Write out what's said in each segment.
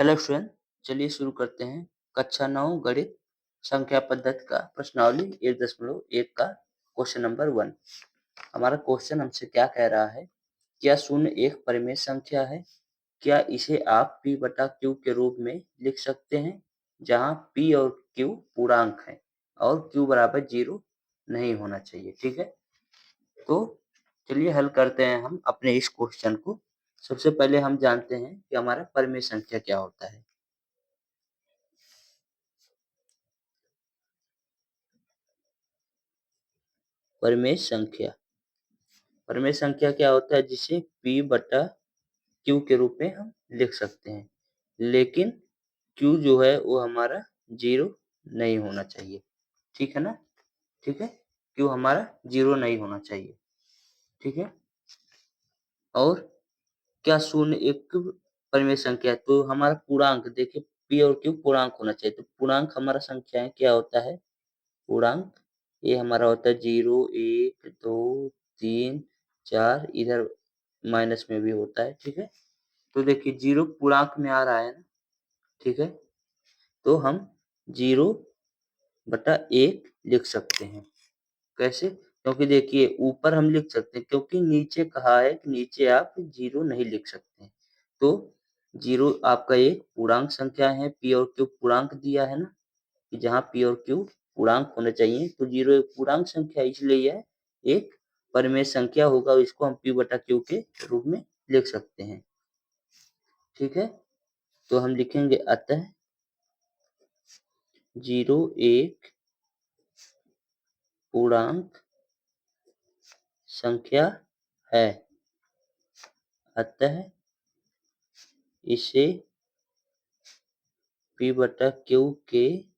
Hello student, चलिए शुरू करते हैं। कक्षा 9 गणित संख्या पद्धति का प्रश्नावली 1.1 का क्वेश्चन नंबर 1। हमारा क्वेश्चन हमसे क्या कह रहा है? क्या शून्य एक परिमेय संख्या है? क्या इसे आप p बटा q के रूप में लिख सकते हैं, जहां p और q पूर्णांक हैं और q बराबर 0 नहीं होना चाहिए। ठीक है, तो चलिए हल करते हैं हम अपने इस क्वेश्चन को। सबसे पहले हम जानते हैं कि हमारा परिमेय संख्या क्या होता है। परिमेय संख्या क्या होता है? जिसे p बटा q के रूप में हम लिख सकते हैं, लेकिन q जो है वो हमारा 0 नहीं होना चाहिए। ठीक है ना? ठीक है, q हमारा 0 नहीं होना चाहिए। ठीक है, और क्या शून्य एक परिमेय संख्या है? तो हमारा पूर्णांक देखिए, p और q पूर्णांक होना चाहिए। तो पूर्णांक हमारा संख्या क्या होता है? पूर्णांक ये हमारा होता है 0, 1, 2, 3, 4, इधर माइनस में भी होता है। ठीक है, तो देखिए 0 पूर्णांक में आ रहा है ना। ठीक है, तो हम 0/1 लिख सकते हैं। कैसे? क्योंकि देखिए ऊपर हम लिख सकते हैं, क्योंकि नीचे कहा है कि नीचे आप 0 नहीं लिख सकते। तो 0 आपका एक पूर्णांक संख्या है, p और q पूर्णांक दिया है ना, कि जहाँ p और q पूर्णांक होने चाहिए। तो 0 एक पूर्णांक संख्या, इसलिए यह एक परिमेय संख्या होगा। इसको हम p बटा q के रूप में लिख सकते हैं। ठीक है, तो हम लिखेंगे अतः 0 एक पूर्णांक संख्या है, अतः इसे p बटा q के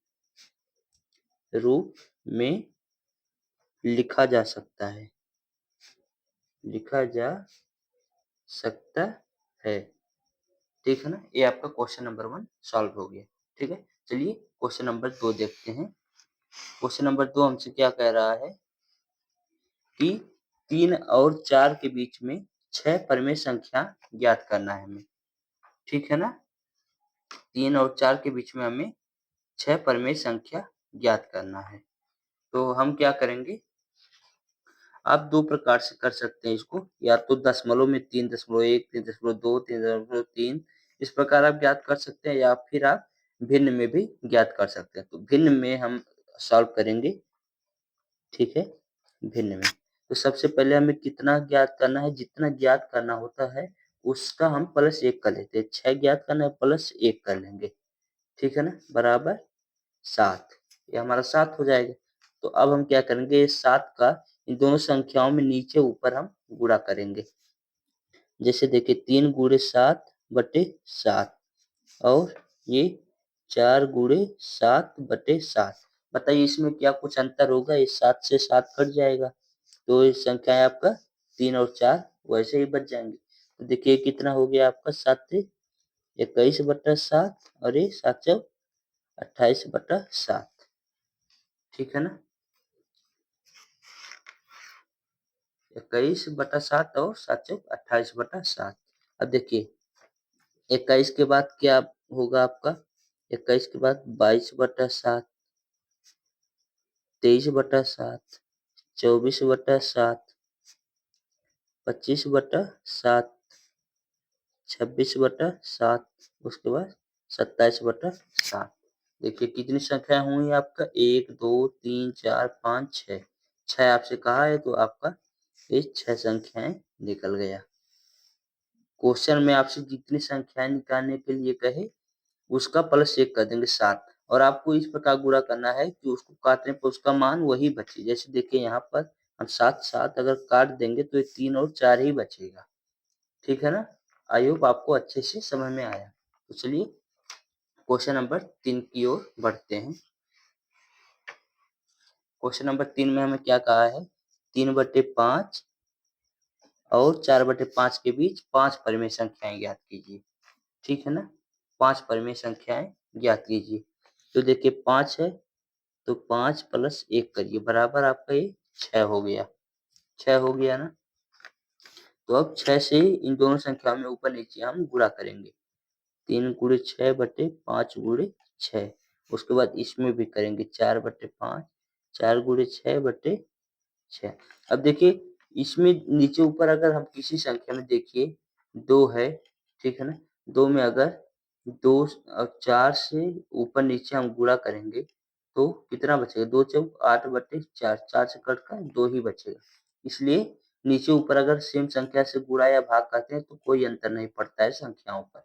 रूप में लिखा जा सकता है। ठीक है ना? ये आपका क्वेश्चन नंबर 1 सॉल्व हो गया। ठीक है, चलिए क्वेश्चन नंबर 2 देखते हैं। क्वेश्चन नंबर 2 हमसे क्या कह रहा है कि 3 और 4 के बीच में 6 परिमेय संख्या ज्ञात करना है हमें। ठीक है ना? 3 और 4 के बीच में हमें 6 परिमेय संख्या ज्ञात करना है। तो हम क्या करेंगे? आप दो प्रकार से कर सकते हैं इसको, या तो दशमलव में 3.1, 3.2, 3.3 इस प्रकार आप ज्ञात कर सकते हैं, या फिर आप भिन्न में भी ज्ञात कर सकते हैं। तो भिन्न में हम सॉल्व करेंगे। ठीक है, भिन्न में तो सबसे पहले हमें कितना ज्ञात करना है? जितना ज्ञात करना होता है उसका हम +1 कर लेते हैं। 6 ज्ञात करना है, +1 कर लेंगे। ठीक है ना, बराबर 7। ये हमारा 7 हो जाएगा। तो अब हम क्या करेंगे? इस 7 का इन दोनों संख्याओं में नीचे ऊपर हम गुणा करेंगे। जैसे देखिए 3 गुणे 7/7 और ये 4 गुणे 7/7। बताइए इसमें क्या कुछ अंतर होगा? इस 7 से 7 कट जाएगा, तो ये संख्या है आपका 3 और 4 वैसे ही बच जाएंगे। तो देखिए कितना हो गया आपका? 7×21/7 और ये 7×28/7। ठीक है ना, 21/7 और 7×28/7। अब देखिए 21 के बाद क्या होगा आपका? 21 के बाद 22/7, 23/7, 24/7, 25/7, 26/7, उसके बाद 27/7। देखिए कितनी संख्या हुई आपका? 1, 2, 3, 4, 5, 6। 6 आपसे कहा है, तो आपका ये 6 संख्याएं निकल गया। क्वेश्चन में आपसे जितनी संख्याएं निकालने के लिए कहे उसका +1 कर देंगे 7, और आपको इस प्रकार गुणा करना है कि उसको काटने पर उसका मान वही बचे। जैसे देखिए यहाँ पर हम 7 अगर काट देंगे तो ये 3 और 4 ही बचेगा। ठीक है ना? आई होप आपको अच्छे से समझ में आया। तो चलिए क्वेश्चन नंबर 3 की ओर बढ़ते हैं। क्वेश्चन नंबर 3 में हमें क्या कहा है? 3/5 और 4/5 के बीच 5 परिमेय संख्याएं ज्ञात कीजिए। ठीक है ना, 5 परिमेय संख्याएं ज्ञात कीजिए। तो देखिए 5 है, तो 5 + 1 करिए, बराबर आपका ये 6 हो गया। 6 हो गया ना, तो अब 6 से इन दोनों संख्याओं में ऊपर नीचे हम गुणा करेंगे। 3 गुणे 6 बटे 5 गुणे 6। उसके बाद इसमें भी करेंगे 4 बटे 5, 4 गुणे 6 बटे 6। अब देखिए इसमें नीचे ऊपर अगर हम किसी संख्या में देखिए 2 है, ठीक है ना? 2 में अगर 2 4 से ऊपर नीचे हम गुणा करेंगे तो कितना बचेगा? 2 चौक 8 बटे 4, 4 से कटकर 2 ही बचेगा। इसलिए नीचे ऊपर अगर सेम संख्या से गुणा या भाग करते हैं तो कोई अंतर नहीं पड़ता है संख्याओं पर।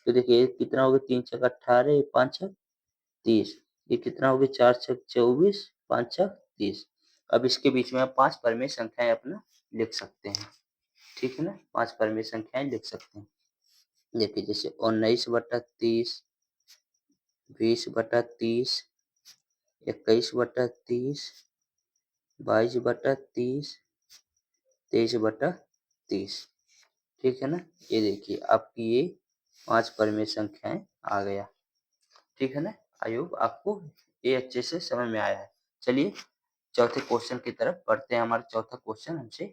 तो देखिए कितना हो गया 3 छक 18, 5 छक 30। ये कितना हो गया 4 छक 24, 5 छक 30। अब इसके बीच में आप 5 परिमेय संख्याएँ अपना लिख सकते हैं, ठीक है ना? 5 परिमेय संख्याएँ लिख सकते हैं। देखिए जैसे 19/30, 20/30, 21/30, 22/30, 23/30, ठीक है ना? ये देखिए आपकी ये 5 परिमेय संख्याएँ आ गया, ठीक है ना? आई होप आपको ये अच्छे से समझ में आया है। चलिए चौथे क्वेश्चन की तरफ बढ़ते हैं। हमारा चौथा क्वेश्चन हमसे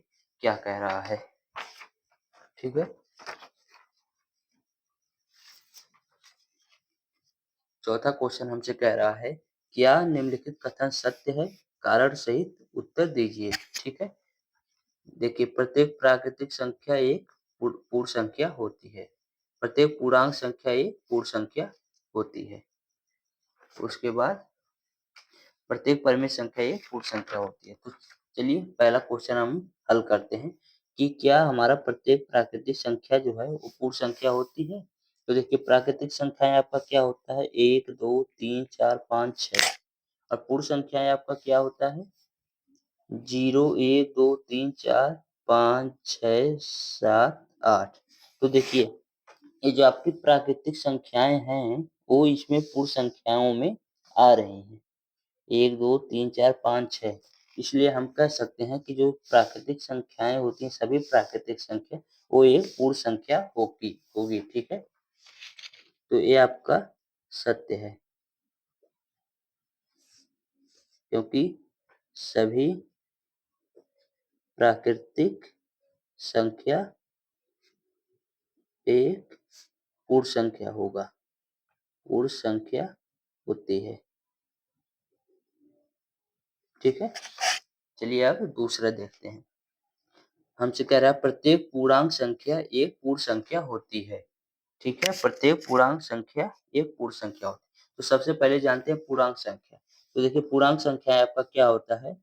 क्या कह रहा है, ठीक है? चौथा क्वेश्चन हमसे कह रहा है, क्या निम्नलिखित कथन सत्य है? कारण सहित उत्तर दीजिए, ठीक है? देखिए प्रत्येक प्राकृतिक संख्या एक पूर्ण संख्या होती है। प्रत्येक पूर्णांक संख्या एक पूर्ण संख्या होती है। उसके बाद प्रत्येक परिमेय संख्या एक पूर्ण संख्या होती है। तो चलिए पहला क्वेश्चन हम हल करते हैं कि क्या हमारा प्रत्येक प्राकृतिक संख्या जो है वो पूर्ण संख्या होती है? तो देखिए प्राकृतिक संख्याएं आपका क्या होता है 1, 2, 3, 4, 5, 6 और पूर्ण संख्याएं आपका क्या होता है 0, 1, 2, 3, 4, 5, 6, 7, 8। तो देखिए ये जो आपकी प्राकृतिक संख्याएं हैं वो इसमें पूर्ण संख्याओं में आ रही हैं। 1, 2, 3, 4, 5, 6 इसलिए हम कह सकते हैं कि जो प्राकृतिक संख्याएं होती हैं सभी प्राकृतिक संख्या वो एक पूर्ण संख्या होगी, ठीक है? तो ये आपका सत्य है क्योंकि सभी प्राकृतिक संख्या एक पूर्ण संख्या होगा, पूर्ण संख्या होती है, ठीक है? चलिए अब दूसरा देखते हैं। हमसे कह रहा है प्रत्येक पूर्णांक संख्या एक पूर्ण संख्या होती है, ठीक है? प्रत्येक पूर्णांक संख्या एक पूर्ण संख्या होती है। तो सबसे पहले जानते हैं पूर्णांक संख्या। तो देखिए पूर्णांक संख्या आपका क्या होता है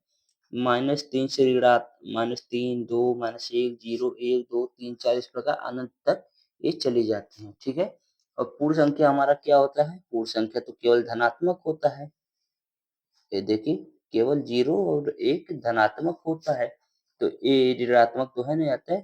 -3 से -3, 2, -1, 0, 1, 2, 3, 4 इस प्रकार अनंत तक ये चली जाती हैं, ठीक है? और पूर्ण संख्या हमारा क्या होता है? पूर्ण संख्या तो केवल धनात्मक होता है। ये देखिए केवल 0 और 1 धनात्मक होता है। तो ये ऋणात्मक तो है नहीं अतः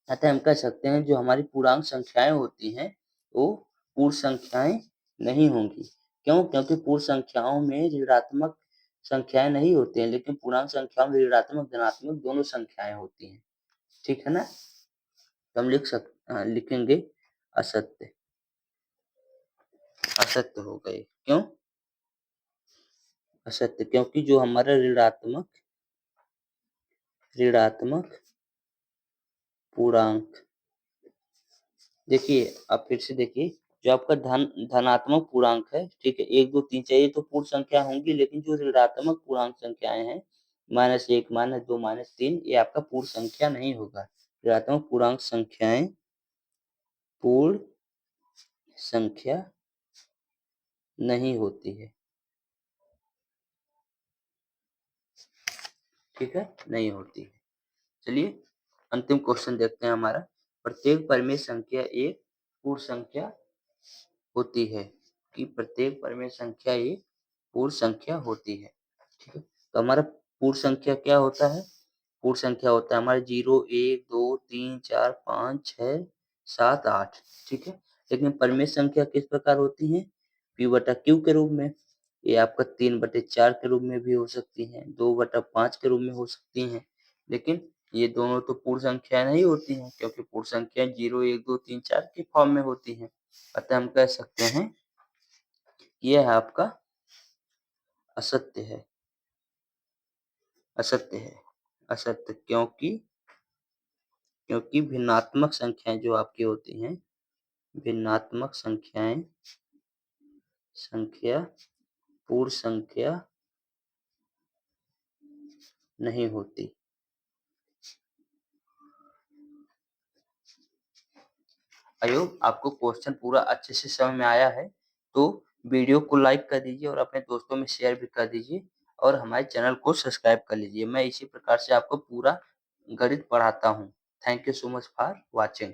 अतः हम कह सकते हैं जो हमारी पूर्णांक संख्याएँ होती हैं, वो पूर्ण संख्याएँ नहीं होंगी। क्यों? क्योंकि पूर्ण संख्याओं में ऋणात्मक संख्याएँ नहीं होती हैं, लेकिन पूर्णांक संख्याओं में ऋणात्मक, धनात्मक दोनों संख्याएँ होती हैं। ठीक है ना? तो हम लिखेंगे असत्य, असत्य हो गए। क्यों? असत्य क्योंकि जो हमारा ऋणात्मक पूर्णांक देखिए आप फिर से देखिए जो आपका धनात्मक पूर्णांक है, ठीक है? 1, 2, 3, 4 ये तो पूर्ण संख्या होंगी लेकिन जो ऋणात्मक पूर्णांक संख्याएँ हैं -1, -2, -3 ये आपका पूर्ण संख्या नहीं होगा। ऋणात्मक पूर्णांक संख्याएँ पूर्ण संख्या नहीं होती है, ठीक है? नहीं होती है। चलिए अंतिम क्वेश्चन देखते हैं हमारा। प्रत्येक परिमेय संख्या एक पूर्ण संख्या होती है कि प्रत्येक परिमेय संख्या एक पूर्ण संख्या होती है, ठीक है? तो हमारा पूर्ण संख्या क्या होता है? पूर्ण संख्या होता है हमारा 0, 1, 2, 3, 4, 5, 6, 7, 8, ठीक है? लेकिन परिमेय संख्या किस प्रकार होती है? P/Q के रूप में। ये आपका 3/4 के रूप में भी हो सकती हैं, 2/5 के रूप में हो सकती हैं। लेकिन ये दोनों तो पूर्ण संख्या नहीं होती हैं क्योंकि पूर्ण संख्या 0, 1, 2, 3, 4 के फॉर्म में होती हैं। अतः हम कह सकते हैं यह आपका असत्य है, असत्य है, असत्य क्योंकि क्योंकि भिन्नात्मक संख्याएँ जो आपकी होती हैं भिन्नात्मक संख्या पूर्ण संख्या नहीं होती। आई होप आपको क्वेश्चन पूरा अच्छे से समझ में आया है। तो वीडियो को लाइक कर दीजिए और अपने दोस्तों में शेयर भी कर दीजिए और हमारे चैनल को सब्सक्राइब कर लीजिए। मैं इसी प्रकार से आपको पूरा गणित पढ़ाता हूँ। Thank you so much for watching.